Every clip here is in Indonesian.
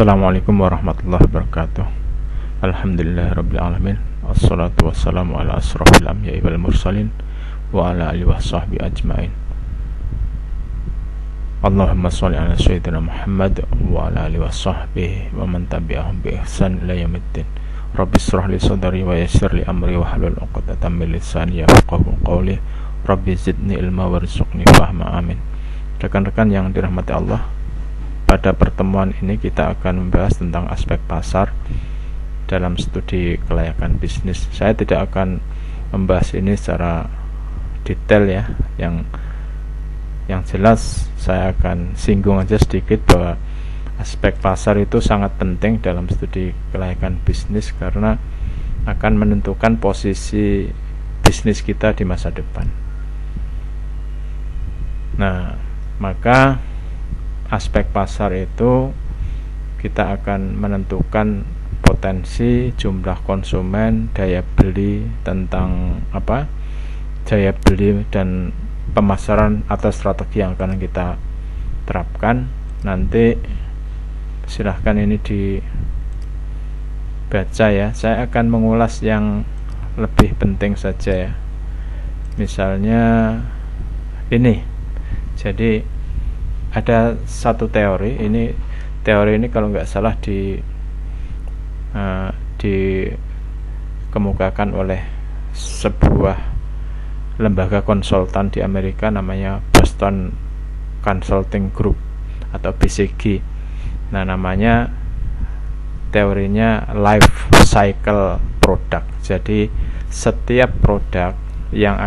Assalamualaikum warahmatullahi wabarakatuh. Alhamdulillahirrabbilalamin. Assalatu wassalamu ala asrafil anbiya'i wal mursalin wa ala alihi wa sahbihi ajma'in. Allahumma sholli ala sayyidina Muhammad wa ala alihi wa sahbihi wa man tabi'ahum bi ihsan ila yaumiddin. Rabbi shrah li sadri wa yassir li amri wa hlul 'uqdatam min lisani yafqahu qawli. Rabbi zidni ilma warzuqni fahma, amin. Rekan-rekan yang dirahmati Allah, pada pertemuan ini kita akan membahas tentang aspek pasar dalam studi kelayakan bisnis. Saya tidak akan membahas ini secara detail ya. Yang jelas saya akan singgung aja sedikit bahwa aspek pasar itu sangat penting dalam studi kelayakan bisnis karena akan menentukan posisi bisnis kita di masa depan. Nah, maka aspek pasar itu kita akan menentukan potensi, jumlah konsumen, daya beli, tentang daya beli dan pemasaran atau strategi yang akan kita terapkan. Nanti silahkan ini dibaca ya. Saya akan mengulas yang lebih penting saja ya. Misalnya ini. Jadi ada satu teori ini kalau nggak salah dikemukakan oleh sebuah lembaga konsultan di Amerika namanya Boston Consulting Group atau BCG. Nah, namanya teorinya life cycle product. Jadi setiap produk yang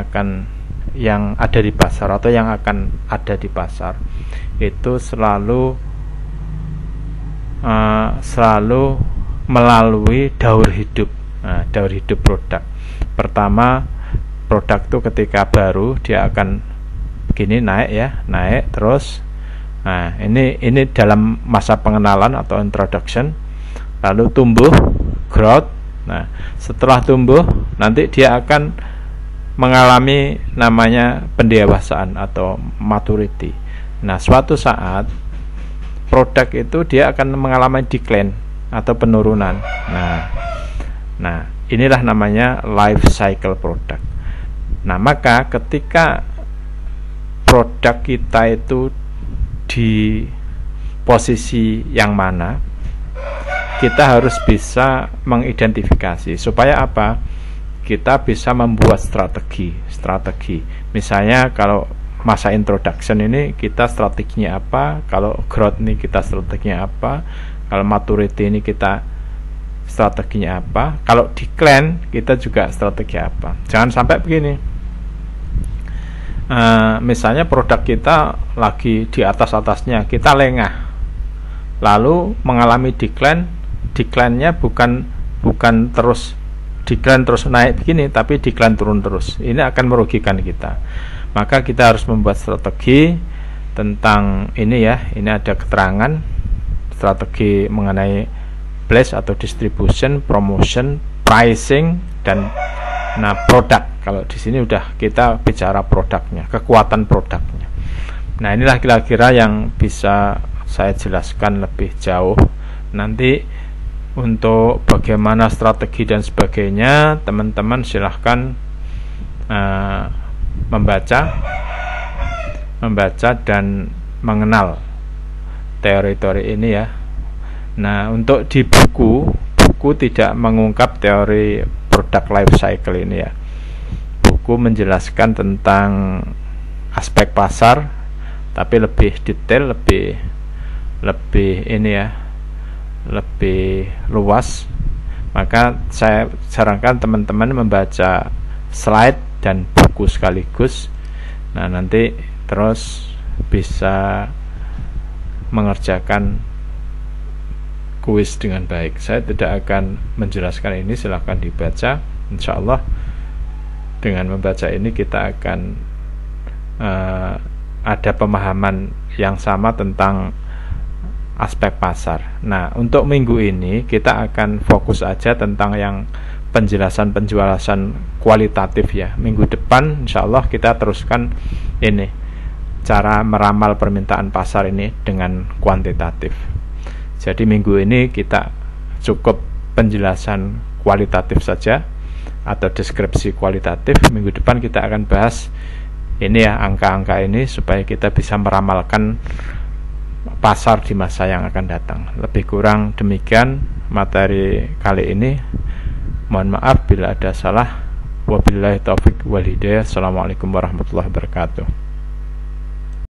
ada di pasar atau yang akan ada di pasar itu selalu melalui daur hidup. Daur hidup produk. Pertama, produk itu ketika baru dia akan begini naik terus. Nah, ini dalam masa pengenalan atau introduction, lalu tumbuh, growth. Nah, setelah tumbuh nanti dia akan mengalami namanya pendewasaan atau maturity. Nah, suatu saat produk itu dia akan mengalami decline atau penurunan. Nah, inilah namanya life cycle product. Nah, maka ketika produk kita itu di posisi yang mana, kita harus bisa mengidentifikasi supaya apa? Kita bisa membuat strategi. Misalnya kalau masa introduction ini kita strateginya apa, kalau growth ini kita strateginya apa, kalau maturity ini kita strateginya apa, kalau decline kita juga strategi apa. Jangan sampai begini, misalnya produk kita lagi di atasnya, kita lengah lalu mengalami decline-nya bukan terus decline terus naik begini, tapi decline turun terus. Ini akan merugikan kita. Maka kita harus membuat strategi tentang ini ya. Ini ada keterangan strategi mengenai place atau distribution, promotion, pricing, dan produk. Kalau di sini udah kita bicara produknya, kekuatan produknya. Nah, inilah kira-kira yang bisa saya jelaskan lebih jauh. Nanti untuk bagaimana strategi dan sebagainya, teman-teman silahkan membaca dan mengenal teori-teori ini ya. Nah, untuk di buku tidak mengungkap teori product life cycle ini ya. Buku menjelaskan tentang aspek pasar, tapi lebih detail, lebih ini ya, lebih luas. Maka saya sarankan teman-teman membaca slide dan buku sekaligus. Nah, nanti terus bisa mengerjakan kuis dengan baik. Saya tidak akan menjelaskan ini, silahkan dibaca. Insya Allah dengan membaca ini kita akan ada pemahaman yang sama tentang aspek pasar. Nah, untuk minggu ini kita akan fokus aja tentang yang penjelasan kualitatif ya. Minggu depan insya Allah kita teruskan ini cara meramal permintaan pasar ini dengan kuantitatif. Jadi minggu ini kita cukup penjelasan kualitatif saja atau deskripsi kualitatif. Minggu depan kita akan bahas ini ya, angka-angka ini, supaya kita bisa meramalkan pasar di masa yang akan datang. Lebih kurang demikian materi kali ini. Mohon maaf bila ada salah. Wabillahi taufiq wal hidayah. Assalamualaikum warahmatullahi wabarakatuh.